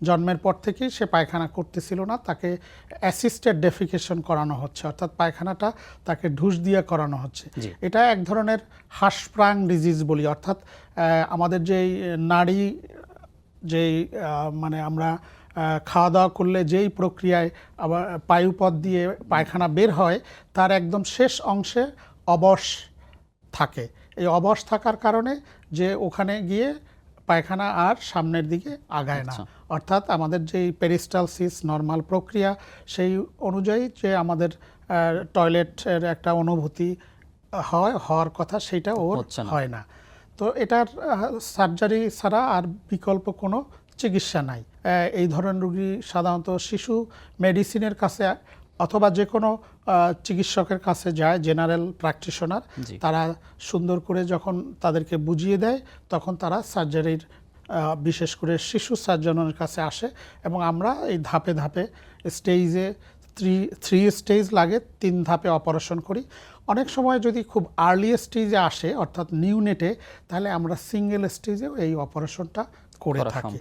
জন্মের পর থেকেই সে পায়খানা করতেছিল না, তাকে অ্যাসিস্টেড ডেফিকেশন করানো হচ্ছে, অর্থাৎ পায়খানাটা তাকে ঢুস দিয়ে করানো হচ্ছে। এটা এক ধরনের হাঁসপ্রাং ডিজিজ বলি, অর্থাৎ আমাদের যেই নাড়ি, যেই মানে আমরা খাওয়া দাওয়া করলে যেই প্রক্রিয়ায় আবার পায়ুপথ দিয়ে পায়খানা বের হয়, তার একদম শেষ অংশে অবশ থাকে। এই অবশ থাকার কারণে যে ওখানে গিয়ে পায়খানা আর সামনের দিকে আগায় না, অর্থাৎ আমাদের যেই পেরিস্টালসিস নর্মাল প্রক্রিয়া সেই অনুযায়ী যে আমাদের টয়লেটের একটা অনুভূতি হওয়ার কথা, সেটা ওর হয় না। তো এটার সার্জারি ছাড়া আর বিকল্প কোনো চিকিৎসা নাই। এই ধরনের রোগী সাধারণত শিশু মেডিসিনের কাছে অথবা যে কোনো চিকিৎসকের কাছে যায়, জেনারেল প্র্যাকটিশনার, তারা সুন্দর করে যখন তাদেরকে বুঝিয়ে দেয় তখন তারা সার্জারির বিশেষ করে শিশু সার্জনের কাছে আসে এবং আমরা এই ধাপে ধাপে স্টেজে 3 স্টেজ লাগে, 3 ধাপে অপারেশন করি। অনেক সময় যদি খুব আর্লি স্টেজে আসে অর্থাৎ নিউনেটে, তাহলে আমরা সিঙ্গেল স্টেজেও এই অপারেশনটা করে থাকি।